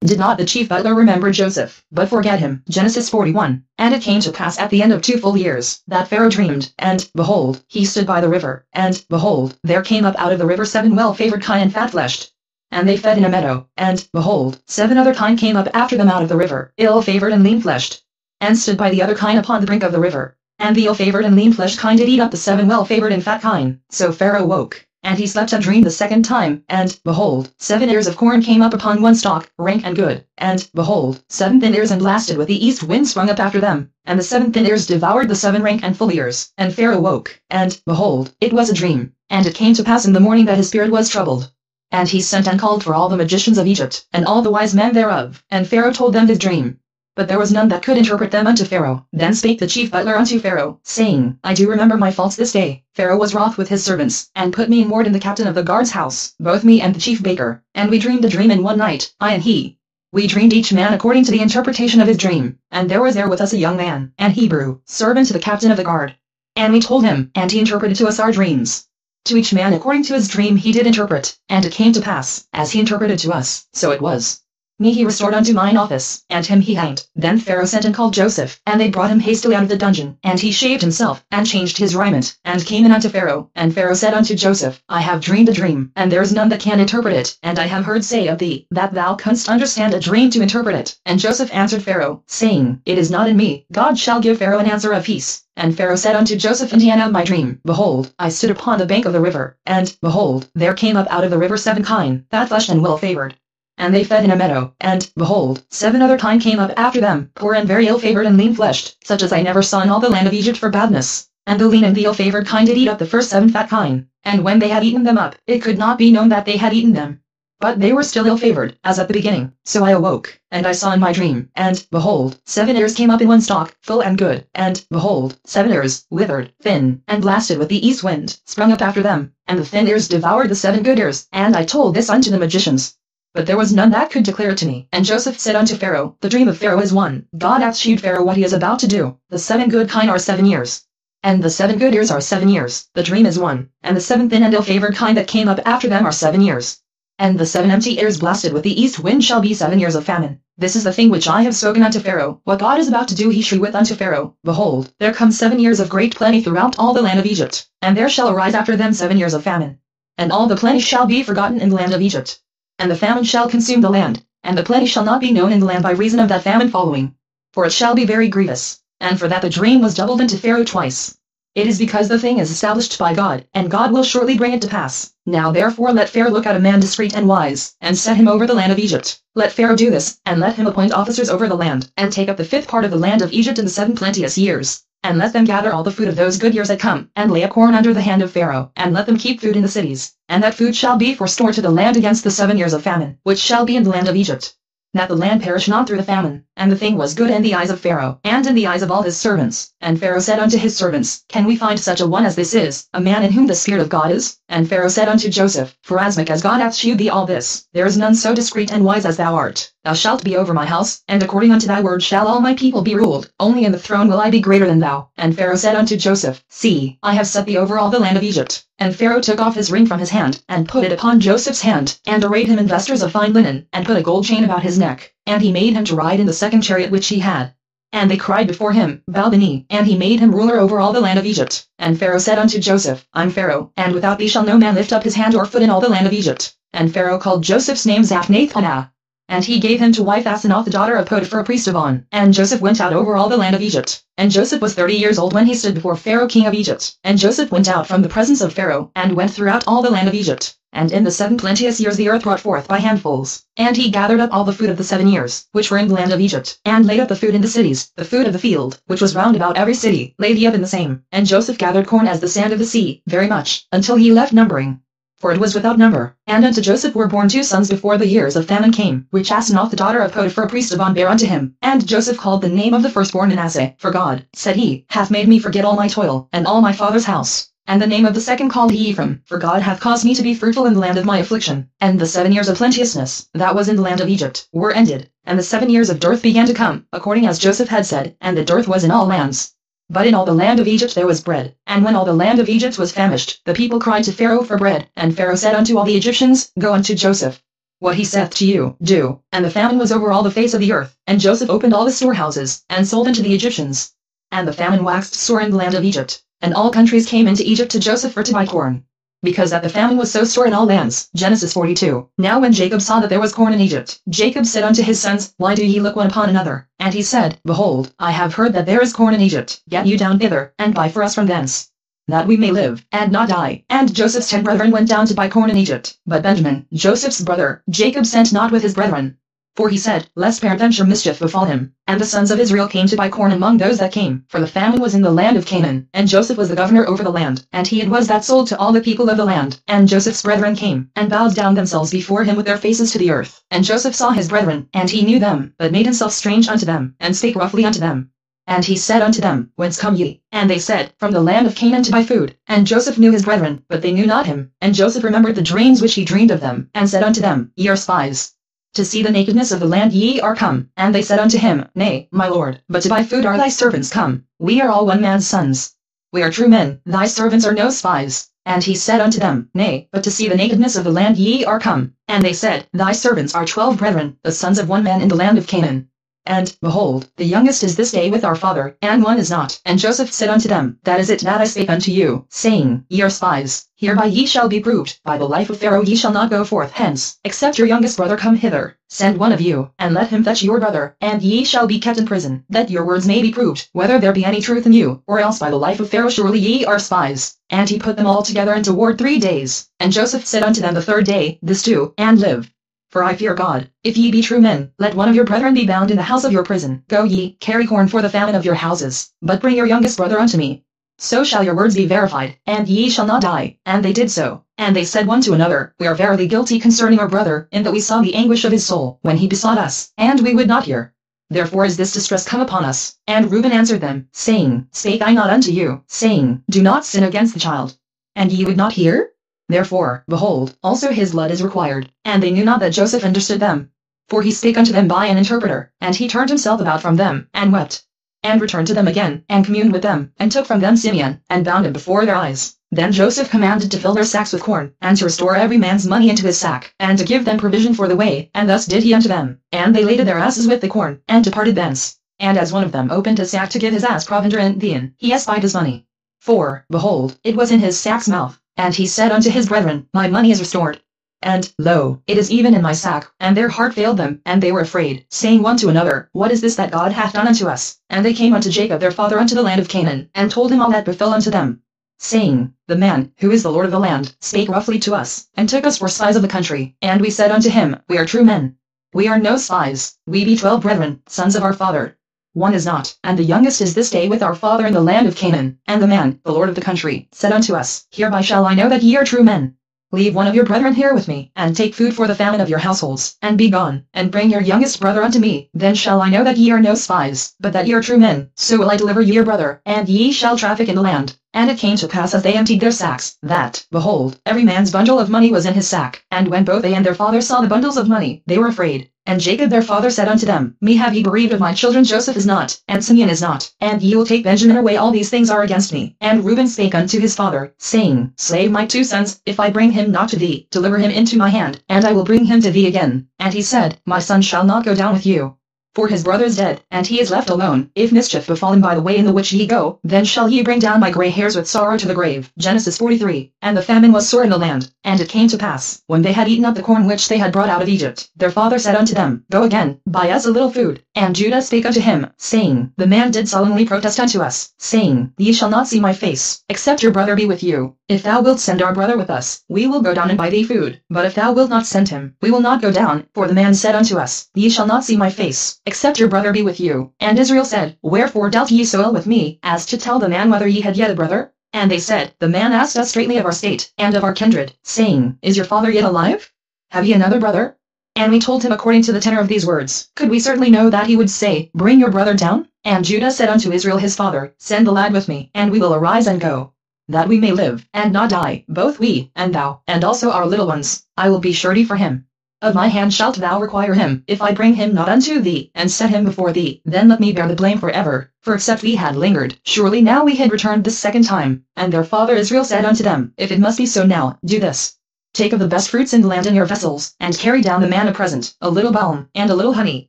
Did not the chief butler remember Joseph, but forget him? Genesis 41. And it came to pass at the end of 2 full years, that Pharaoh dreamed, and, behold, he stood by the river, and, behold, there came up out of the river 7 well-favored kine and fat-fleshed. And they fed in a meadow, and, behold, 7 other kine came up after them out of the river, ill-favored and lean-fleshed, and stood by the other kine upon the brink of the river. And the ill-favored and lean-fleshed kine did eat up the 7 well-favored and fat kine. So Pharaoh woke, and he slept and dreamed the second time, and, behold, 7 ears of corn came up upon one stalk, rank and good, and, behold, 7 thin ears and blasted with the east wind sprung up after them, and the 7 thin ears devoured the 7 rank and full ears. And Pharaoh woke, and, behold, it was a dream. And it came to pass in the morning that his spirit was troubled. And he sent and called for all the magicians of Egypt, and all the wise men thereof, and Pharaoh told them his dream. But there was none that could interpret them unto Pharaoh. Then spake the chief butler unto Pharaoh, saying, I do remember my faults this day. Pharaoh was wroth with his servants, and put me in ward in the captain of the guard's house, both me and the chief baker, and we dreamed a dream in one night, I and he. We dreamed each man according to the interpretation of his dream, and there was there with us a young man, an Hebrew, servant to the captain of the guard. And we told him, and he interpreted to us our dreams. To each man according to his dream he did interpret, and it came to pass, as he interpreted to us, so it was. Me he restored unto mine office, and him he hanged. Then Pharaoh sent and called Joseph, and they brought him hastily out of the dungeon, and he shaved himself, and changed his raiment, and came in unto Pharaoh. And Pharaoh said unto Joseph, I have dreamed a dream, and there is none that can interpret it, and I have heard say of thee, that thou canst understand a dream to interpret it. And Joseph answered Pharaoh, saying, It is not in me. God shall give Pharaoh an answer of peace. And Pharaoh said unto Joseph in the end of my dream, Behold, I stood upon the bank of the river, and, behold, there came up out of the river 7 kine, fat-fleshed and well-favored. And they fed in a meadow, and, behold, 7 other kine came up after them, poor and very ill-favored and lean-fleshed, such as I never saw in all the land of Egypt for badness. And the lean and the ill-favored kine did eat up the first 7 fat kine, and when they had eaten them up, it could not be known that they had eaten them. But they were still ill-favored, as at the beginning. So I awoke, and I saw in my dream, and, behold, 7 ears came up in one stalk, full and good, and, behold, 7 ears, withered, thin, and blasted with the east wind, sprung up after them, and the thin ears devoured the 7 good ears. And I told this unto the magicians. But there was none that could declare it to me. And Joseph said unto Pharaoh, The dream of Pharaoh is one. God hath shewed Pharaoh what he is about to do. The 7 good kine are 7 years. And the 7 good ears are 7 years. The dream is one. And the 7 thin and ill-favored kine that came up after them are 7 years. And the 7 empty ears blasted with the east wind shall be 7 years of famine. This is the thing which I have spoken unto Pharaoh. What God is about to do he sheweth unto Pharaoh. Behold, there come 7 years of great plenty throughout all the land of Egypt. And there shall arise after them 7 years of famine. And all the plenty shall be forgotten in the land of Egypt. And the famine shall consume the land, and the plenty shall not be known in the land by reason of that famine following. For it shall be very grievous, and for that the dream was doubled unto Pharaoh twice. It is because the thing is established by God, and God will shortly bring it to pass. Now therefore let Pharaoh look out a man discreet and wise, and set him over the land of Egypt. Let Pharaoh do this, and let him appoint officers over the land, and take up the 5th part of the land of Egypt in the 7 plenteous years. And let them gather all the food of those good years that come, and lay up corn under the hand of Pharaoh, and let them keep food in the cities. And that food shall be for store to the land against the 7 years of famine, which shall be in the land of Egypt. That the land perish not through the famine. And the thing was good in the eyes of Pharaoh, and in the eyes of all his servants. And Pharaoh said unto his servants, Can we find such a one as this is, a man in whom the Spirit of God is? And Pharaoh said unto Joseph, Forasmuch as God hath shewed thee all this, there is none so discreet and wise as thou art. Thou shalt be over my house, and according unto thy word shall all my people be ruled. Only in the throne will I be greater than thou. And Pharaoh said unto Joseph, See, I have set thee over all the land of Egypt. And Pharaoh took off his ring from his hand, and put it upon Joseph's hand, and arrayed him in vestures of fine linen, and put a gold chain about his neck. And he made him to ride in the 2nd chariot which he had. And they cried before him, Bow the knee, and he made him ruler over all the land of Egypt. And Pharaoh said unto Joseph, I'm Pharaoh, and without thee shall no man lift up his hand or foot in all the land of Egypt. And Pharaoh called Joseph's name Zaphnath-Paneah. And he gave him to wife Asenath the daughter of Potiphar priest of On. And Joseph went out over all the land of Egypt. And Joseph was 30 years old when he stood before Pharaoh king of Egypt. And Joseph went out from the presence of Pharaoh, and went throughout all the land of Egypt. And in the 7 plenteous years the earth brought forth by handfuls. And he gathered up all the food of the 7 years, which were in the land of Egypt, and laid up the food in the cities. The food of the field, which was round about every city, laid he up in the same. And Joseph gathered corn as the sand of the sea, very much, until he left numbering. For it was without number. And unto Joseph were born 2 sons before the years of famine came, which Asenath the daughter of Potiphar priest of On bare unto him. And Joseph called the name of the firstborn Manasseh, for God, said he, hath made me forget all my toil, and all my father's house. And the name of the second called he Ephraim, for God hath caused me to be fruitful in the land of my affliction. And the 7 years of plenteousness, that was in the land of Egypt, were ended. And the 7 years of dearth began to come, according as Joseph had said, and the dearth was in all lands. But in all the land of Egypt there was bread. And when all the land of Egypt was famished, the people cried to Pharaoh for bread. And Pharaoh said unto all the Egyptians, Go unto Joseph. What he saith to you, do. And the famine was over all the face of the earth, and Joseph opened all the storehouses, and sold unto the Egyptians. And the famine waxed sore in the land of Egypt, and all countries came into Egypt to Joseph for to buy corn. Because that the famine was so sore in all lands. Genesis 42. Now when Jacob saw that there was corn in Egypt, Jacob said unto his sons, Why do ye look one upon another? And he said, Behold, I have heard that there is corn in Egypt. Get you down thither, and buy for us from thence, that we may live, and not die. And Joseph's 10 brethren went down to buy corn in Egypt. But Benjamin, Joseph's brother, Jacob sent not with his brethren. For he said, Lest peradventure mischief befall him. And the sons of Israel came to buy corn among those that came, for the famine was in the land of Canaan, and Joseph was the governor over the land, and he it was that sold to all the people of the land. And Joseph's brethren came, and bowed down themselves before him with their faces to the earth. And Joseph saw his brethren, and he knew them, but made himself strange unto them, and spake roughly unto them. And he said unto them, Whence come ye? And they said, From the land of Canaan to buy food. And Joseph knew his brethren, but they knew not him. And Joseph remembered the dreams which he dreamed of them, and said unto them, Ye are spies. To see the nakedness of the land ye are come. And they said unto him, Nay, my lord, but to buy food are thy servants come. We are all one man's sons. We are true men, thy servants are no spies. And he said unto them, Nay, but to see the nakedness of the land ye are come. And they said, Thy servants are 12 brethren, the sons of one man in the land of Canaan. And, behold, the youngest is this day with our father, and one is not. And Joseph said unto them, That is it that I spake unto you, saying, Ye are spies. Hereby ye shall be proved. By the life of Pharaoh ye shall not go forth hence, except your youngest brother come hither. Send one of you, and let him fetch your brother, and ye shall be kept in prison, that your words may be proved, whether there be any truth in you, or else by the life of Pharaoh surely ye are spies. And he put them all together into ward 3 days. And Joseph said unto them the 3rd day, This do, and live. For I fear God. If ye be true men, let one of your brethren be bound in the house of your prison. Go ye, carry corn for the famine of your houses, but bring your youngest brother unto me. So shall your words be verified, and ye shall not die. And they did so. And they said one to another, We are verily guilty concerning our brother, in that we saw the anguish of his soul, when he besought us, and we would not hear. Therefore is this distress come upon us. And Reuben answered them, saying, Spake I not unto you, saying, Do not sin against the child. And ye would not hear? Therefore, behold, also his blood is required. And they knew not that Joseph understood them. For he spake unto them by an interpreter, and he turned himself about from them, and wept. And returned to them again, and communed with them, and took from them Simeon, and bound him before their eyes. Then Joseph commanded to fill their sacks with corn, and to restore every man's money into his sack, and to give them provision for the way, and thus did he unto them. And they laded their asses with the corn, and departed thence. And as one of them opened his sack to give his ass provender in the he espied his money. For, behold, it was in his sack's mouth. And he said unto his brethren, My money is restored. And, lo, it is even in my sack. And their heart failed them, and they were afraid, saying one to another, What is this that God hath done unto us? And they came unto Jacob their father unto the land of Canaan, and told him all that befell unto them, saying, The man, who is the Lord of the land, spake roughly to us, and took us for spies of the country. And we said unto him, We are true men. We are no spies. We be 12 brethren, sons of our father. One is not, and the youngest is this day with our father in the land of Canaan. And the man, the lord of the country, said unto us, Hereby shall I know that ye are true men. Leave one of your brethren here with me, and take food for the famine of your households, and be gone, and bring your youngest brother unto me. Then shall I know that ye are no spies, but that ye are true men. So will I deliver you your brother, and ye shall traffic in the land. And it came to pass as they emptied their sacks, that, behold, every man's bundle of money was in his sack. And when both they and their father saw the bundles of money, they were afraid. And Jacob their father said unto them, Me have ye bereaved of my children. Joseph is not, and Simeon is not, and ye will take Benjamin away. All these things are against me. And Reuben spake unto his father, saying, Slay my 2 sons, if I bring him not to thee, deliver him into my hand, and I will bring him to thee again. And he said, My son shall not go down with you. For his brother is dead, and he is left alone. If mischief befall him by the way in the which ye go, then shall ye bring down my gray hairs with sorrow to the grave. Genesis 43. And the famine was sore in the land. And it came to pass, when they had eaten up the corn which they had brought out of Egypt, their father said unto them, Go again, buy us a little food. And Judah spake unto him, saying, The man did solemnly protest unto us, saying, Ye shall not see my face, except your brother be with you. If thou wilt send our brother with us, we will go down and buy thee food. But if thou wilt not send him, we will not go down. For the man said unto us, Ye shall not see my face, except your brother be with you. And Israel said, Wherefore dealt ye so ill with me, as to tell the man whether ye had yet a brother? And they said, The man asked us straitly of our state, and of our kindred, saying, Is your father yet alive? Have ye another brother? And we told him according to the tenor of these words. Could we certainly know that he would say, Bring your brother down? And Judah said unto Israel his father, Send the lad with me, and we will arise and go, that we may live, and not die, both we, and thou, and also our little ones. I will be surety for him. Of my hand shalt thou require him. If I bring him not unto thee, and set him before thee, then let me bear the blame forever. For except we had lingered, surely now we had returned this 2nd time. And their father Israel said unto them, If it must be so now, do this. Take of the best fruits in the land in your vessels, and carry down the man a present, a little balm, and a little honey,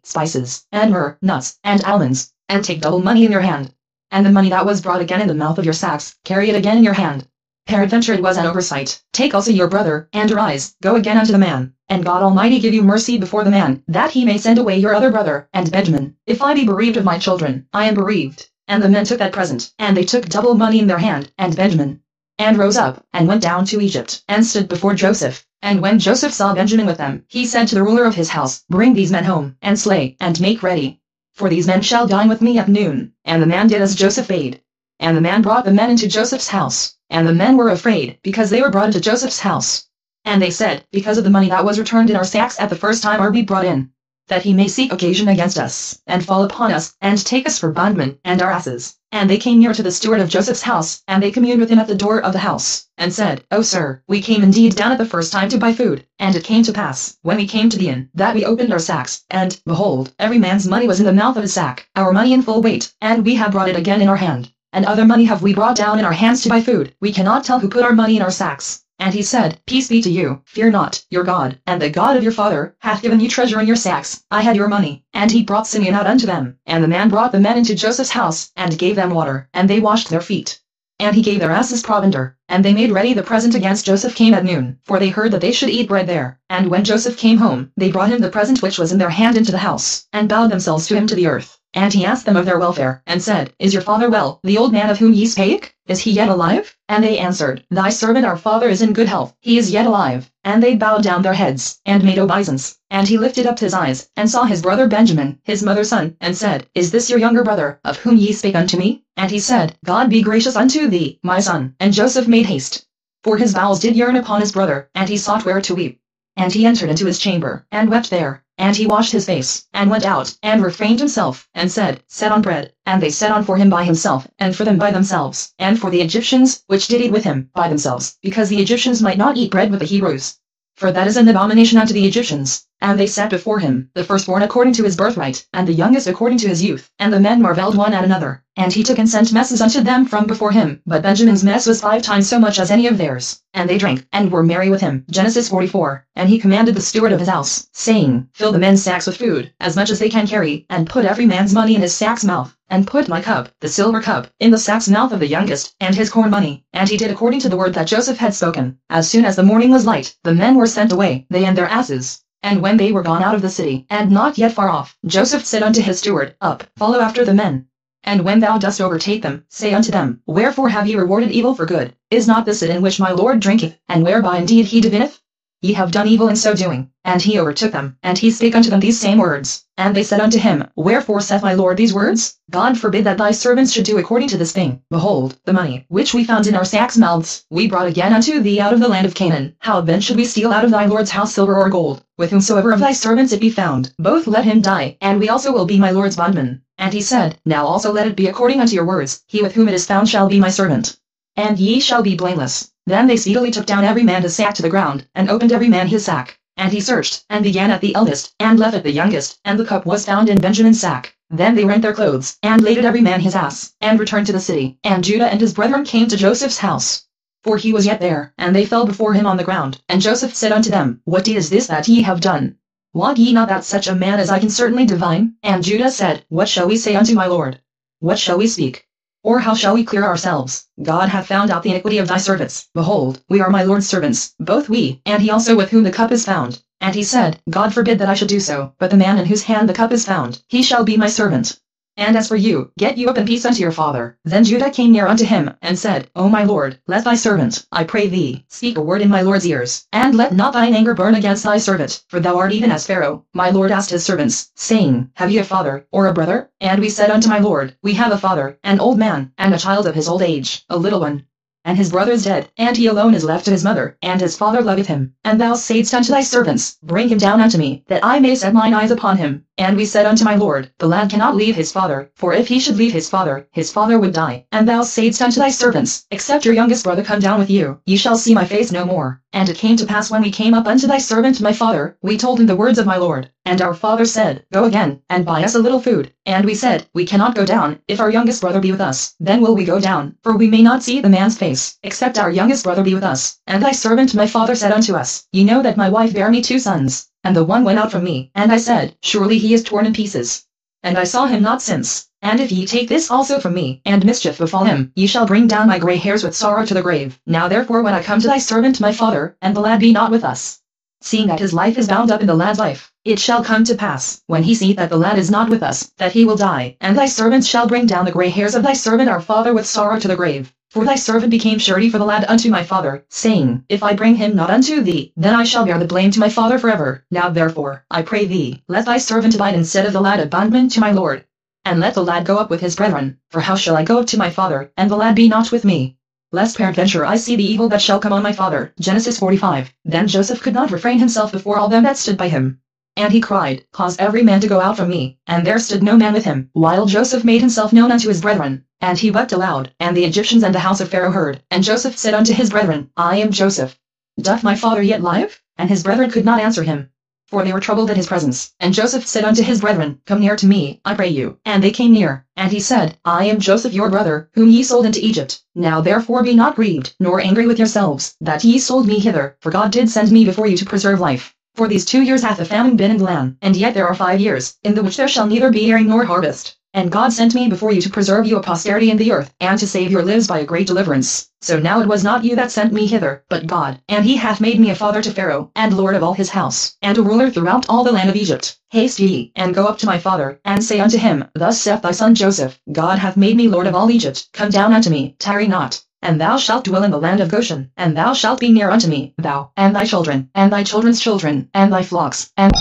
spices, and myrrh, nuts, and almonds, and take double money in your hand. And the money that was brought again in the mouth of your sacks, carry it again in your hand. Peradventure it was an oversight. Take also your brother, and arise, go again unto the man, and God Almighty give you mercy before the man, that he may send away your other brother, and Benjamin. If I be bereaved of my children, I am bereaved. And the men took that present, and they took double money in their hand, and Benjamin. And rose up, and went down to Egypt, and stood before Joseph. And when Joseph saw Benjamin with them, he said to the ruler of his house, Bring these men home, and slay, and make ready. For these men shall dine with me at noon. And the man did as Joseph bade. And the man brought the men into Joseph's house. And the men were afraid, because they were brought into Joseph's house. And they said, Because of the money that was returned in our sacks at the first time are we brought in, that he may seek occasion against us, and fall upon us, and take us for bondmen, and our asses. And they came near to the steward of Joseph's house, and they communed with him at the door of the house, and said, O sir, we came indeed down at the first time to buy food. And it came to pass, when we came to the inn, that we opened our sacks, and, behold, every man's money was in the mouth of his sack, our money in full weight, and we have brought it again in our hand. And other money have we brought down in our hands to buy food. We cannot tell who put our money in our sacks. And he said, Peace be to you, fear not, your God, and the God of your father, hath given you treasure in your sacks. I had your money. And he brought Simeon out unto them. And the man brought the men into Joseph's house, and gave them water, and they washed their feet. And he gave their asses provender, and they made ready the present against Joseph came at noon, for they heard that they should eat bread there. And when Joseph came home, they brought him the present which was in their hand into the house, and bowed themselves to him to the earth. And he asked them of their welfare, and said, Is your father well, the old man of whom ye spake? Is he yet alive? And they answered, Thy servant our father is in good health, he is yet alive. And they bowed down their heads, and made obeisance. And he lifted up his eyes, and saw his brother Benjamin, his mother's son, and said, Is this your younger brother, of whom ye spake unto me? And he said, God be gracious unto thee, my son. And Joseph made haste, for his bowels did yearn upon his brother, and he sought where to weep. And he entered into his chamber, and wept there. And he washed his face, and went out, and refrained himself, and said, Set on bread. And they set on for him by himself, and for them by themselves, and for the Egyptians, which did eat with him, by themselves, because the Egyptians might not eat bread with the Hebrews. For that is an abomination unto the Egyptians. And they set before him, the firstborn according to his birthright, and the youngest according to his youth. And the men marveled one at another. And he took and sent messes unto them from before him. But Benjamin's mess was 5 times so much as any of theirs. And they drank, and were merry with him. Genesis 44. And he commanded the steward of his house, saying, Fill the men's sacks with food, as much as they can carry, and put every man's money in his sack's mouth. And put my cup, the silver cup, in the sack's mouth of the youngest, and his corn money. And he did according to the word that Joseph had spoken. As soon as the morning was light, the men were sent away, they and their asses. And when they were gone out of the city, and not yet far off, Joseph said unto his steward, Up, follow after the men. And when thou dost overtake them, say unto them, Wherefore have ye rewarded evil for good? Is not this it in which my Lord drinketh, and whereby indeed he divineth? Ye have done evil in so doing. And he overtook them, and he spake unto them these same words. And they said unto him, Wherefore saith my Lord these words? God forbid that thy servants should do according to this thing. Behold, the money, which we found in our sacks' mouths, we brought again unto thee out of the land of Canaan. How then should we steal out of thy Lord's house silver or gold? With whomsoever of thy servants it be found, both let him die, and we also will be my Lord's bondmen. And he said, Now also let it be according unto your words. He with whom it is found shall be my servant, and ye shall be blameless. Then they speedily took down every man his sack to the ground, and opened every man his sack. And he searched, and began at the eldest, and left at the youngest, and the cup was found in Benjamin's sack. Then they rent their clothes, and laded every man his ass, and returned to the city. And Judah and his brethren came to Joseph's house, for he was yet there, and they fell before him on the ground. And Joseph said unto them, What deed is this that ye have done? Wot ye not that such a man as I can certainly divine? And Judah said, What shall we say unto my Lord? What shall we speak? Or how shall we clear ourselves? God hath found out the iniquity of thy servants. Behold, we are my Lord's servants, both we, and he also with whom the cup is found. And he said, God forbid that I should do so, but the man in whose hand the cup is found, he shall be my servant. And as for you, get you up in peace unto your father. Then Judah came near unto him, and said, O my Lord, let thy servant, I pray thee, speak a word in my Lord's ears, and let not thine anger burn against thy servant, for thou art even as Pharaoh. My Lord asked his servants, saying, Have ye a father, or a brother? And we said unto my Lord, We have a father, an old man, and a child of his old age, a little one. And his brother is dead, and he alone is left to his mother, and his father loveth him. And thou saidst unto thy servants, Bring him down unto me, that I may set mine eyes upon him. And we said unto my lord, the lad cannot leave his father, for if he should leave his father would die. And thou saidst unto thy servants, except your youngest brother come down with you, ye shall see my face no more. And it came to pass when we came up unto thy servant my father, we told him the words of my lord. And our father said, Go again, and buy us a little food. And we said, We cannot go down, if our youngest brother be with us, then will we go down, for we may not see the man's face, except our youngest brother be with us. And thy servant my father said unto us, Ye know that my wife bare me 2 sons, and the one went out from me. And I said, Surely he is torn in pieces. And I saw him not since. And if ye take this also from me, and mischief befall him, ye shall bring down my grey hairs with sorrow to the grave. Now therefore when I come to thy servant my father, and the lad be not with us, seeing that his life is bound up in the lad's life, it shall come to pass, when he see that the lad is not with us, that he will die. And thy servant shall bring down the grey hairs of thy servant our father with sorrow to the grave. For thy servant became surety for the lad unto my father, saying, If I bring him not unto thee, then I shall bear the blame to my father forever. Now therefore, I pray thee, let thy servant abide instead of the lad a bondman to my lord. And let the lad go up with his brethren, for how shall I go up to my father, and the lad be not with me? Lest peradventure I see the evil that shall come on my father. Genesis 45. Then Joseph could not refrain himself before all them that stood by him. And he cried, Cause every man to go out from me. And there stood no man with him, while Joseph made himself known unto his brethren. And he wept aloud, and the Egyptians and the house of Pharaoh heard. And Joseph said unto his brethren, I am Joseph. Doth my father yet live? And his brethren could not answer him, for they were troubled at his presence. And Joseph said unto his brethren, Come near to me, I pray you. And they came near. And he said, I am Joseph your brother, whom ye sold into Egypt. Now therefore be not grieved, nor angry with yourselves, that ye sold me hither, for God did send me before you to preserve life. For these 2 years hath a famine been in the land, and yet there are 5 years, in the which there shall neither be airing nor harvest. And God sent me before you to preserve you a posterity in the earth, and to save your lives by a great deliverance. So now it was not you that sent me hither, but God. And he hath made me a father to Pharaoh, and lord of all his house, and a ruler throughout all the land of Egypt. Haste ye, and go up to my father, and say unto him, Thus saith thy son Joseph, God hath made me lord of all Egypt. Come down unto me, tarry not. And thou shalt dwell in the land of Goshen, and thou shalt be near unto me, thou, and thy children, and thy children's children, and thy flocks, and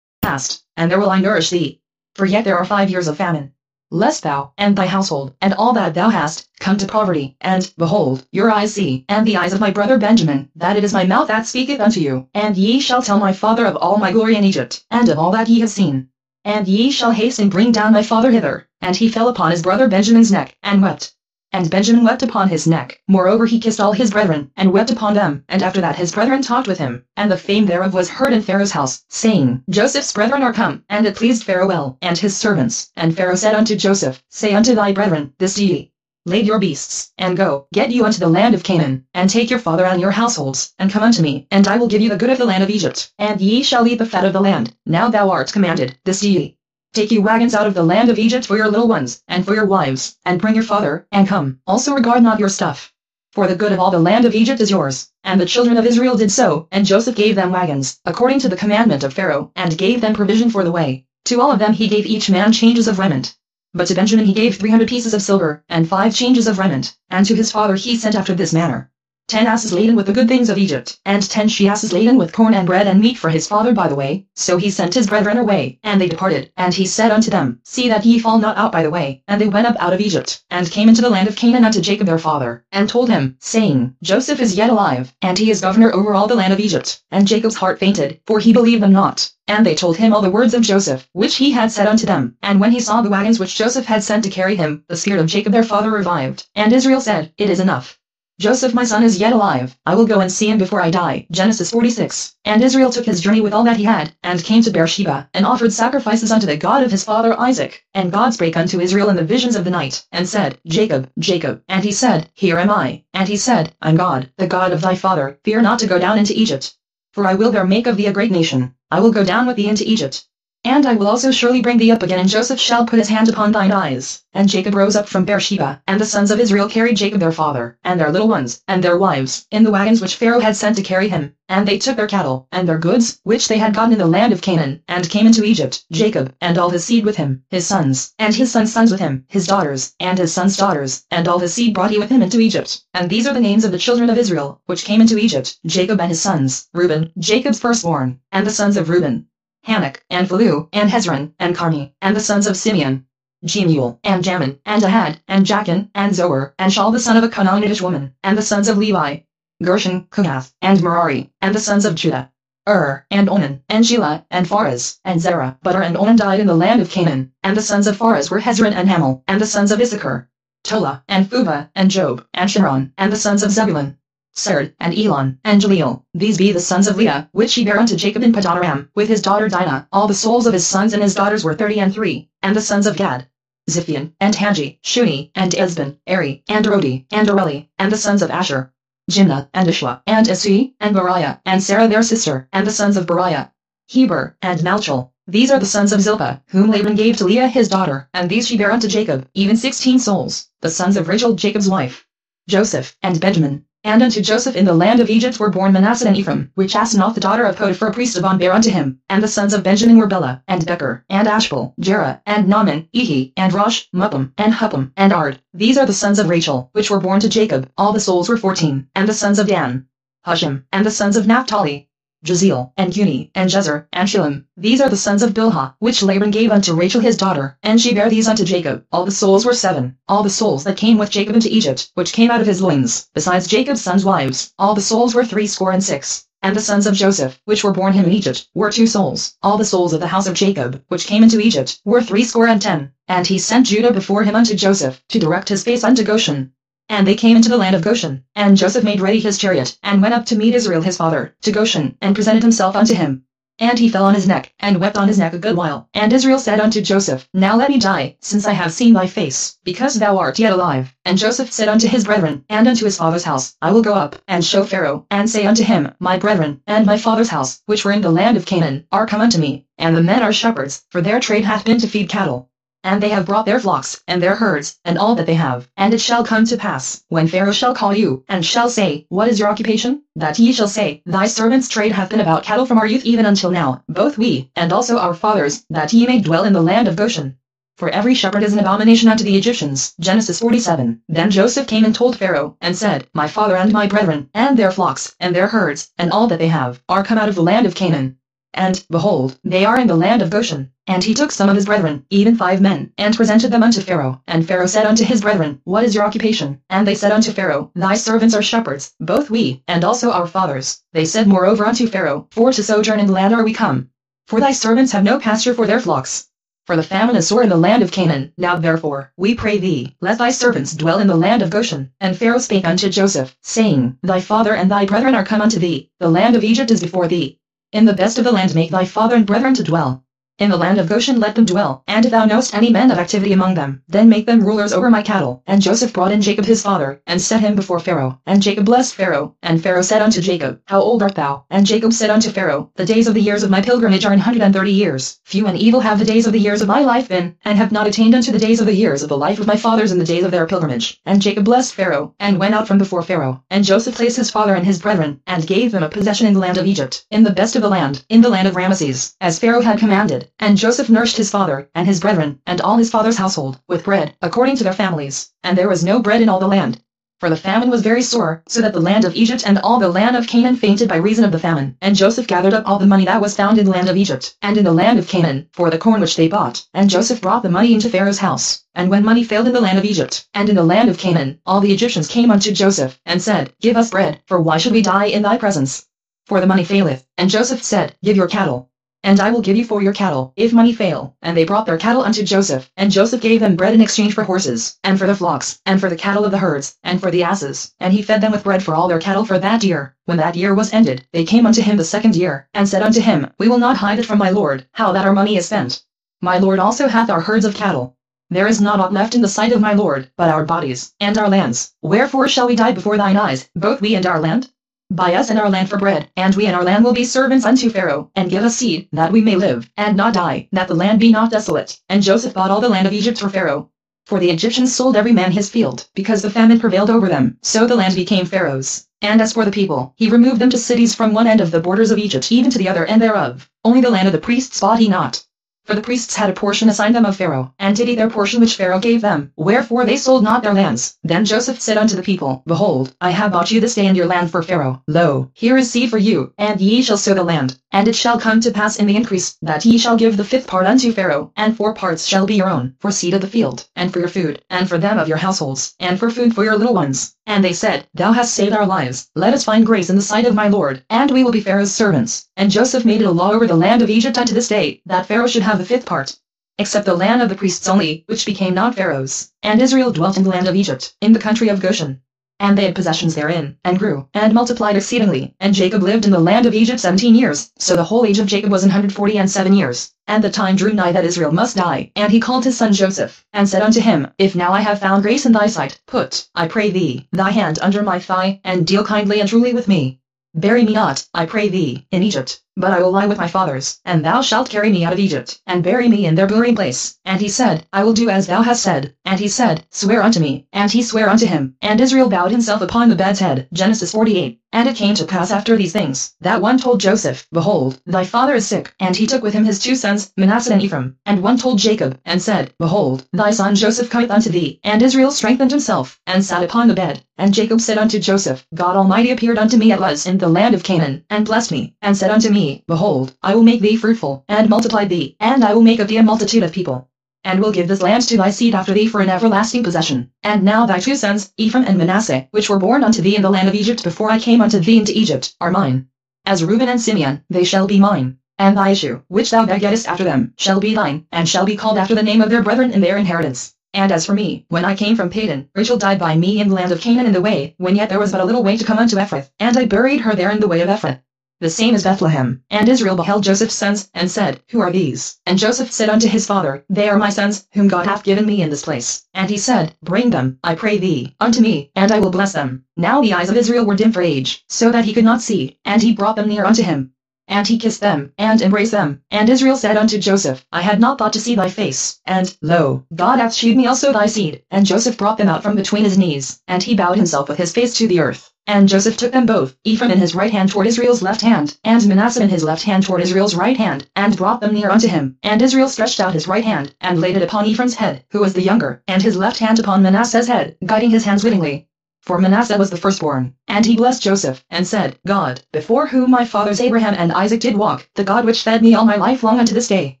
fast, and there will I nourish thee. For yet there are 5 years of famine, lest thou, and thy household, and all that thou hast, come to poverty. And, behold, your eyes see, and the eyes of my brother Benjamin, that it is my mouth that speaketh unto you. And ye shall tell my father of all my glory in Egypt, and of all that ye have seen. And ye shall haste and bring down my father hither. And he fell upon his brother Benjamin's neck, and wept. And Benjamin wept upon his neck. Moreover he kissed all his brethren, and wept upon them. And after that his brethren talked with him. And the fame thereof was heard in Pharaoh's house, saying, Joseph's brethren are come. And it pleased Pharaoh well, and his servants. And Pharaoh said unto Joseph, Say unto thy brethren, This do ye. Lade your beasts, and go, get you unto the land of Canaan, and take your father and your households, and come unto me, and I will give you the good of the land of Egypt. And ye shall eat the fat of the land. Now thou art commanded, this do ye. Take you wagons out of the land of Egypt for your little ones, and for your wives, and bring your father, and come. Also regard not your stuff. For the good of all the land of Egypt is yours. And the children of Israel did so, and Joseph gave them wagons, according to the commandment of Pharaoh, and gave them provision for the way. To all of them he gave each man changes of raiment. But to Benjamin he gave 300 pieces of silver, and 5 changes of raiment. And to his father he sent after this manner: 10 asses laden with the good things of Egypt, and 10 she-asses laden with corn and bread and meat for his father by the way. So he sent his brethren away, and they departed. And he said unto them, See that ye fall not out by the way. And they went up out of Egypt, and came into the land of Canaan unto Jacob their father, and told him, saying, Joseph is yet alive, and he is governor over all the land of Egypt. And Jacob's heart fainted, for he believed them not. And they told him all the words of Joseph, which he had said unto them. And when he saw the wagons which Joseph had sent to carry him, the spirit of Jacob their father revived. And Israel said, It is enough. Joseph my son is yet alive, I will go and see him before I die. Genesis 46. And Israel took his journey with all that he had, and came to Beersheba, and offered sacrifices unto the God of his father Isaac. And God spake unto Israel in the visions of the night, and said, Jacob, Jacob. And he said, Here am I. And he said, I'm God, the God of thy father. Fear not to go down into Egypt, for I will there make of thee a great nation. I will go down with thee into Egypt, and I will also surely bring thee up again, and Joseph shall put his hand upon thine eyes. And Jacob rose up from Beersheba, and the sons of Israel carried Jacob their father, and their little ones, and their wives, in the wagons which Pharaoh had sent to carry him. And they took their cattle, and their goods, which they had gotten in the land of Canaan, and came into Egypt, Jacob, and all his seed with him, his sons, and his sons' sons with him, his daughters, and his sons' daughters, and all his seed brought he with him into Egypt. And these are the names of the children of Israel, which came into Egypt, Jacob and his sons, Reuben, Jacob's firstborn, and the sons of Reuben, Hanok, and Phalu, and Hezron, and Carmi, and the sons of Simeon, Jemuel, and Jamin, and Ahad, and Jachin, and Zoar, and Shaul the son of a Canaanitish woman, and the sons of Levi, Gershon, Kohath, and Merari, and the sons of Judah, and Onan, and Shelah, and Pharez, and Zerah. But and Onan died in the land of Canaan, and the sons of Pharez were Hezron and Hamel, and the sons of Issachar, Tola, and Phuvah, and Job, and Shimron, and the sons of Zebulun, Serd, and Elon, and Jaleel. These be the sons of Leah, which he bare unto Jacob in Padanaram, with his daughter Dinah. All the souls of his sons and his daughters were 30 and 3. And the sons of Gad, Ziphion, and Hanji, Shuni, and Ezbon, Eri, and Rodi, and Areli. And the sons of Asher, Jimnah, and Ishwa, and Isui, and Bariah, and Sarah their sister. And the sons of Bariah, Heber, and Malchel. These are the sons of Zilpah, whom Laban gave to Leah his daughter, and these she bare unto Jacob, even 16 souls. The sons of Rachel Jacob's wife, Joseph, and Benjamin. And unto Joseph in the land of Egypt were born Manasseh and Ephraim, which Asenath the daughter of Potiphar priest of On bare unto him. And the sons of Benjamin were Bela, and Becher, and Ashbel, Jerah, and Naaman, Ehi, and Rosh, Muppim, and Huppim, and Ard. These are the sons of Rachel, which were born to Jacob. All the souls were 14. And the sons of Dan, Hushim, and the sons of Naphtali, Jaziel, and Guni, and Jezer, and Shillem. These are the sons of Bilhah, which Laban gave unto Rachel his daughter, and she bare these unto Jacob. All the souls were 7. All the souls that came with Jacob into Egypt, which came out of his loins, besides Jacob's sons' wives, all the souls were 66. And the sons of Joseph, which were born him in Egypt, were 2 souls. All the souls of the house of Jacob, which came into Egypt, were 70. And he sent Judah before him unto Joseph, to direct his face unto Goshen. And they came into the land of Goshen, and Joseph made ready his chariot, and went up to meet Israel his father, to Goshen, and presented himself unto him. And he fell on his neck, and wept on his neck a good while. And Israel said unto Joseph, Now let me die, since I have seen thy face, because thou art yet alive. And Joseph said unto his brethren, and unto his father's house, I will go up, and show Pharaoh, and say unto him, My brethren, and my father's house, which were in the land of Canaan, are come unto me, and the men are shepherds, for their trade hath been to feed cattle. And they have brought their flocks, and their herds, and all that they have. And it shall come to pass, when Pharaoh shall call you, and shall say, What is your occupation? That ye shall say, Thy servant's trade hath been about cattle from our youth even until now, both we, and also our fathers, that ye may dwell in the land of Goshen. For every shepherd is an abomination unto the Egyptians. Genesis 47. Then Joseph came and told Pharaoh, and said, My father and my brethren, and their flocks, and their herds, and all that they have, are come out of the land of Canaan. And, behold, they are in the land of Goshen. And he took some of his brethren, even 5 men, and presented them unto Pharaoh. And Pharaoh said unto his brethren, What is your occupation? And they said unto Pharaoh, Thy servants are shepherds, both we, and also our fathers. They said moreover unto Pharaoh, For to sojourn in the land are we come. For thy servants have no pasture for their flocks. For the famine is sore in the land of Canaan. Now therefore, we pray thee, let thy servants dwell in the land of Goshen. And Pharaoh spake unto Joseph, saying, Thy father and thy brethren are come unto thee, the land of Egypt is before thee. In the best of the land make thy father and brethren to dwell. In the land of Goshen let them dwell, and if thou knowest any men of activity among them, then make them rulers over my cattle. And Joseph brought in Jacob his father, and set him before Pharaoh. And Jacob blessed Pharaoh. And Pharaoh said unto Jacob, How old art thou? And Jacob said unto Pharaoh, The days of the years of my pilgrimage are 130 years. Few and evil have the days of the years of my life been, and have not attained unto the days of the years of the life of my fathers in the days of their pilgrimage. And Jacob blessed Pharaoh, and went out from before Pharaoh. And Joseph placed his father and his brethren, and gave them a possession in the land of Egypt, in the best of the land, in the land of Ramesses, as Pharaoh had commanded. And Joseph nourished his father, and his brethren, and all his father's household, with bread, according to their families. And there was no bread in all the land. For the famine was very sore, so that the land of Egypt and all the land of Canaan fainted by reason of the famine. And Joseph gathered up all the money that was found in the land of Egypt, and in the land of Canaan, for the corn which they bought. And Joseph brought the money into Pharaoh's house. And when money failed in the land of Egypt, and in the land of Canaan, all the Egyptians came unto Joseph, and said, Give us bread, for why should we die in thy presence? For the money faileth. And Joseph said, Give your cattle, and I will give you for your cattle, if money fail. And they brought their cattle unto Joseph, and Joseph gave them bread in exchange for horses, and for the flocks, and for the cattle of the herds, and for the asses. And he fed them with bread for all their cattle for that year. When that year was ended, they came unto him the 2nd year, and said unto him, We will not hide it from my lord, how that our money is spent. My lord also hath our herds of cattle. There is not aught left in the sight of my lord, but our bodies, and our lands. Wherefore shall we die before thine eyes, both we and our land? Buy us and our land for bread, and we and our land will be servants unto Pharaoh, and give us seed, that we may live, and not die, that the land be not desolate. And Joseph bought all the land of Egypt for Pharaoh. For the Egyptians sold every man his field, because the famine prevailed over them, so the land became Pharaoh's. And as for the people, he removed them to cities from one end of the borders of Egypt even to the other end thereof. Only the land of the priests bought he not. For the priests had a portion assigned them of Pharaoh, and did eat their portion which Pharaoh gave them, wherefore they sold not their lands. Then Joseph said unto the people, Behold, I have bought you this day and your land for Pharaoh. Lo, here is seed for you, and ye shall sow the land. And it shall come to pass in the increase, that ye shall give the 5th part unto Pharaoh, and 4 parts shall be your own, for seed of the field, and for your food, and for them of your households, and for food for your little ones. And they said, Thou hast saved our lives, let us find grace in the sight of my Lord, and we will be Pharaoh's servants. And Joseph made it a law over the land of Egypt unto this day, that Pharaoh should have the fifth part, except the land of the priests only, which became not Pharaoh's. And Israel dwelt in the land of Egypt, in the country of Goshen. And they had possessions therein, and grew, and multiplied exceedingly. And Jacob lived in the land of Egypt 17 years, so the whole age of Jacob was 147 years. And the time drew nigh that Israel must die. And he called his son Joseph, and said unto him, If now I have found grace in thy sight, put, I pray thee, thy hand under my thigh, and deal kindly and truly with me. Bury me not, I pray thee, in Egypt, but I will lie with my fathers, and thou shalt carry me out of Egypt, and bury me in their burying place. And he said, I will do as thou hast said. And he said, Swear unto me. And he sware unto him. And Israel bowed himself upon the bed's head. Genesis 48. And it came to pass after these things, that one told Joseph, Behold, thy father is sick. And he took with him his two sons, Manasseh and Ephraim. And one told Jacob, and said, Behold, thy son Joseph cometh unto thee. And Israel strengthened himself, and sat upon the bed. And Jacob said unto Joseph, God Almighty appeared unto me at Luz in the land of Canaan, and blessed me, and said unto me, Behold, I will make thee fruitful, and multiply thee, and I will make of thee a multitude of people, and will give this land to thy seed after thee for an everlasting possession. And now thy two sons, Ephraim and Manasseh, which were born unto thee in the land of Egypt before I came unto thee into Egypt, are mine. As Reuben and Simeon, they shall be mine. And thy issue, which thou begettest after them, shall be thine, and shall be called after the name of their brethren in their inheritance. And as for me, when I came from Padan, Rachel died by me in the land of Canaan in the way, when yet there was but a little way to come unto Ephrath, and I buried her there in the way of Ephrath. The same is Bethlehem. And Israel beheld Joseph's sons, and said, Who are these? And Joseph said unto his father, They are my sons, whom God hath given me in this place. And he said, Bring them, I pray thee, unto me, and I will bless them. Now the eyes of Israel were dim for age, so that he could not see, and he brought them near unto him. And he kissed them, and embraced them. And Israel said unto Joseph, I had not thought to see thy face, and, lo, God hath shewed me also thy seed. And Joseph brought them out from between his knees, and he bowed himself with his face to the earth. And Joseph took them both, Ephraim in his right hand toward Israel's left hand, and Manasseh in his left hand toward Israel's right hand, and brought them near unto him. And Israel stretched out his right hand, and laid it upon Ephraim's head, who was the younger, and his left hand upon Manasseh's head, guiding his hands wittingly. For Manasseh was the firstborn. And he blessed Joseph, and said, God, before whom my fathers Abraham and Isaac did walk, the God which fed me all my life long unto this day,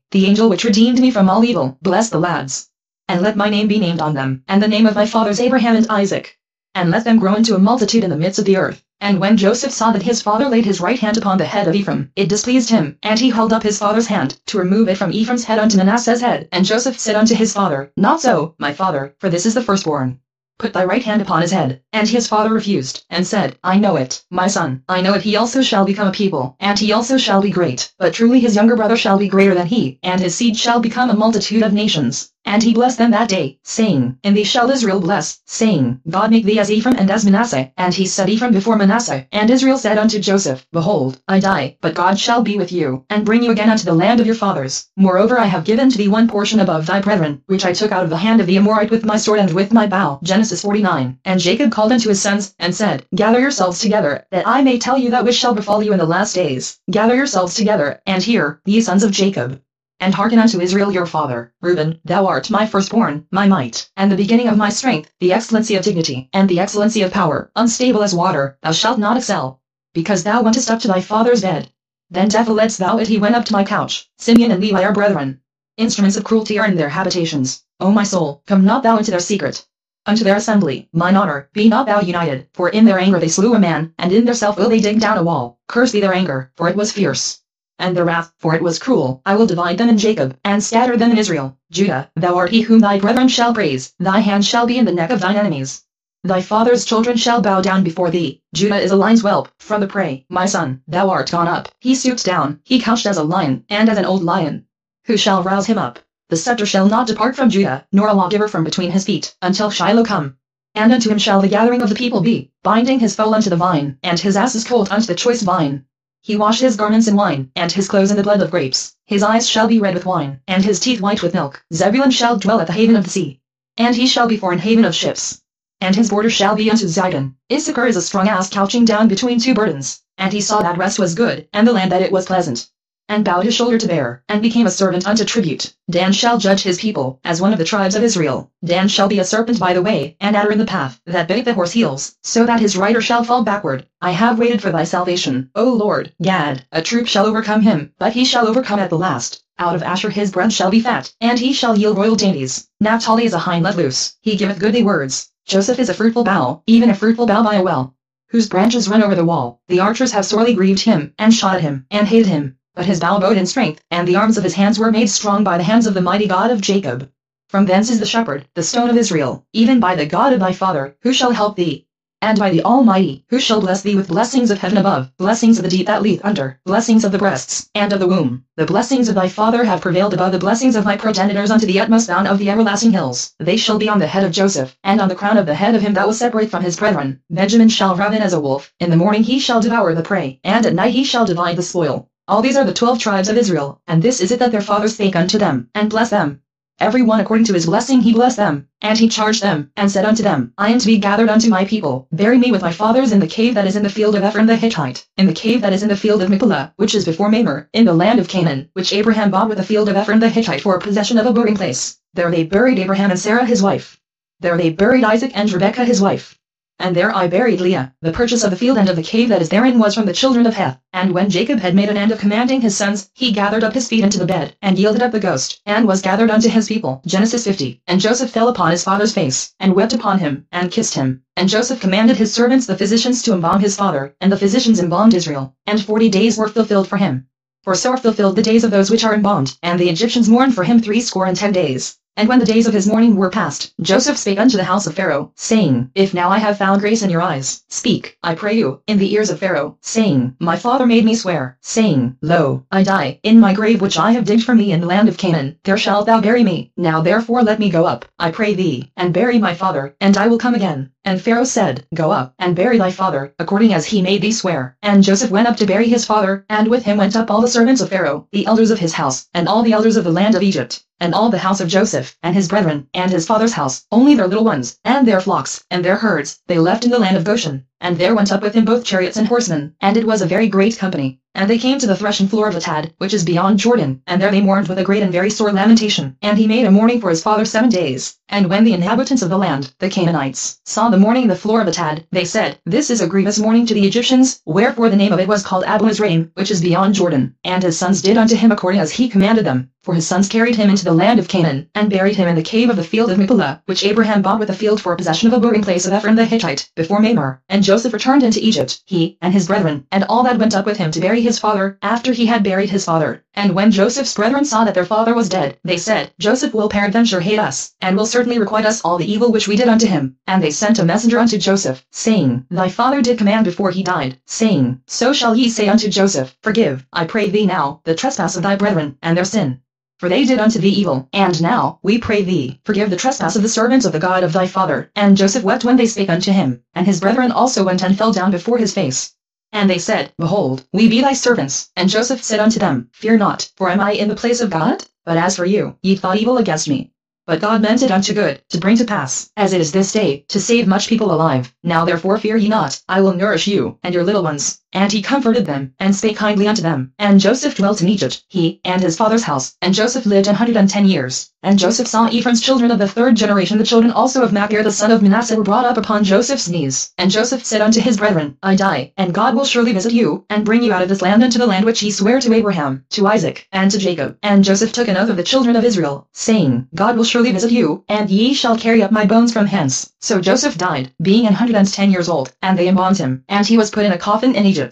the angel which redeemed me from all evil, bless the lads. And let my name be named on them, and the name of my fathers Abraham and Isaac. And let them grow into a multitude in the midst of the earth. And when Joseph saw that his father laid his right hand upon the head of Ephraim, it displeased him, and he held up his father's hand, to remove it from Ephraim's head unto Manasseh's head. And Joseph said unto his father, Not so, my father, for this is the firstborn. Put thy right hand upon his head. And his father refused, and said, I know it, my son, I know it. He also shall become a people, and he also shall be great. But truly his younger brother shall be greater than he, and his seed shall become a multitude of nations. And he blessed them that day, saying, In thee shall Israel bless, saying, God make thee as Ephraim and as Manasseh. And he set Ephraim before Manasseh. And Israel said unto Joseph, Behold, I die, but God shall be with you, and bring you again unto the land of your fathers. Moreover I have given to thee one portion above thy brethren, which I took out of the hand of the Amorite with my sword and with my bow. Genesis 49. And Jacob called unto his sons, and said, Gather yourselves together, that I may tell you that which shall befall you in the last days. Gather yourselves together, and hear, ye sons of Jacob. And hearken unto Israel your father. Reuben, thou art my firstborn, my might, and the beginning of my strength, the excellency of dignity, and the excellency of power, unstable as water, thou shalt not excel, because thou wentest up to thy father's bed. Then defiledst thou it, he went up to my couch. Simeon and Levi are brethren. Instruments of cruelty are in their habitations. O my soul, come not thou into their secret. Unto their assembly, mine honor, be not thou united, for in their anger they slew a man, and in their self will they dig down a wall. Curse be their anger, for it was fierce, and their wrath, for it was cruel. I will divide them in Jacob, and scatter them in Israel. Judah, thou art he whom thy brethren shall praise, thy hand shall be in the neck of thine enemies. Thy father's children shall bow down before thee. Judah is a lion's whelp, from the prey. My son, thou art gone up. He stooped down, he couched as a lion, and as an old lion. Who shall rouse him up? The scepter shall not depart from Judah, nor a lawgiver from between his feet, until Shiloh come. And unto him shall the gathering of the people be, binding his foal unto the vine, and his ass's colt unto the choice vine. He washed his garments in wine, and his clothes in the blood of grapes. His eyes shall be red with wine, and his teeth white with milk. Zebulun shall dwell at the haven of the sea, and he shall be for an haven of ships. And his border shall be unto Zidon. Issachar is a strong ass couching down between two burdens. And he saw that rest was good, and the land that it was pleasant, and bowed his shoulder to bear, and became a servant unto tribute. Dan shall judge his people, as one of the tribes of Israel. Dan shall be a serpent by the way, an adder in the path, that biteth the horse heels, so that his rider shall fall backward. I have waited for thy salvation, O Lord. Gad, a troop shall overcome him, but he shall overcome at the last. Out of Asher his bread shall be fat, and he shall yield royal dainties. Naphtali is a hind let loose, he giveth goodly words. Joseph is a fruitful bough, even a fruitful bough by a well, whose branches run over the wall. The archers have sorely grieved him, and shot at him, and hated him. But his bow abode in strength, and the arms of his hands were made strong by the hands of the mighty God of Jacob. From thence is the shepherd, the stone of Israel, even by the God of thy father, who shall help thee. And by the Almighty, who shall bless thee with blessings of heaven above, blessings of the deep that leath under, blessings of the breasts, and of the womb. The blessings of thy father have prevailed above the blessings of my progenitors unto the utmost bound of the everlasting hills. They shall be on the head of Joseph, and on the crown of the head of him that will separate from his brethren. Benjamin shall raven as a wolf, in the morning he shall devour the prey, and at night he shall divide the spoil. All these are the 12 tribes of Israel, and this is it that their father spake unto them, and blessed them. Every one according to his blessing he blessed them, and he charged them, and said unto them, I am to be gathered unto my people. Bury me with my fathers in the cave that is in the field of Ephron the Hittite, in the cave that is in the field of Machpelah, which is before Mamre, in the land of Canaan, which Abraham bought with the field of Ephron the Hittite for a possession of a burying place. There they buried Abraham and Sarah his wife. There they buried Isaac and Rebekah his wife. And there I buried Leah. The purchase of the field and of the cave that is therein was from the children of Heth. And when Jacob had made an end of commanding his sons, he gathered up his feet into the bed, and yielded up the ghost, and was gathered unto his people. Genesis 50. And Joseph fell upon his father's face, and wept upon him, and kissed him. And Joseph commanded his servants the physicians to embalm his father, and the physicians embalmed Israel. And 40 days were fulfilled for him. For so are fulfilled the days of those which are embalmed, and the Egyptians mourned for him 60 days. And when the days of his mourning were past, Joseph spake unto the house of Pharaoh, saying, If now I have found grace in your eyes, speak, I pray you, in the ears of Pharaoh, saying, My father made me swear, saying, Lo, I die, in my grave which I have digged for me in the land of Canaan, there shalt thou bury me. Now therefore let me go up, I pray thee, and bury my father, and I will come again. And Pharaoh said, Go up, and bury thy father, according as he made thee swear. And Joseph went up to bury his father, and with him went up all the servants of Pharaoh, the elders of his house, and all the elders of the land of Egypt, and all the house of Joseph, and his brethren, and his father's house, only their little ones, and their flocks, and their herds, they left in the land of Goshen. And there went up with him both chariots and horsemen, and it was a very great company. And they came to the threshing floor of Atad, which is beyond Jordan, and there they mourned with a great and very sore lamentation. And he made a mourning for his father 7 days. And when the inhabitants of the land, the Canaanites, saw the mourning in the floor of Atad, they said, This is a grievous mourning to the Egyptians, wherefore the name of it was called Abu-Mizraim, which is beyond Jordan. And his sons did unto him according as he commanded them. For his sons carried him into the land of Canaan, and buried him in the cave of the field of Machpelah, which Abraham bought with the field for possession of a burying place of Ephron the Hittite, before Mamre. And Joseph returned into Egypt, he, and his brethren, and all that went up with him to bury his father, after he had buried his father. And when Joseph's brethren saw that their father was dead, they said, Joseph will peradventure hate us, and will certainly requite us all the evil which we did unto him. And they sent a messenger unto Joseph, saying, Thy father did command before he died, saying, So shall ye say unto Joseph, Forgive, I pray thee now, the trespass of thy brethren, and their sin. For they did unto thee evil, and now, we pray thee, forgive the trespass of the servants of the God of thy father. And Joseph wept when they spake unto him, and his brethren also went and fell down before his face. And they said, Behold, we be thy servants. And Joseph said unto them, Fear not, for am I in the place of God? But as for you, ye thought evil against me. But God meant it unto good, to bring to pass, as it is this day, to save much people alive. Now therefore fear ye not, I will nourish you, and your little ones. And he comforted them, and spake kindly unto them. And Joseph dwelt in Egypt, he, and his father's house. And Joseph lived 110 years. And Joseph saw Ephraim's children of the 3rd generation. The children also of Machir the son of Manasseh were brought up upon Joseph's knees. And Joseph said unto his brethren, I die, and God will surely visit you, and bring you out of this land unto the land which he sware to Abraham, to Isaac, and to Jacob. And Joseph took an oath of the children of Israel, saying, God will surely visit you, and ye shall carry up my bones from hence. So Joseph died, being 110 years old, and they embalmed him, and he was put in a coffin in Egypt.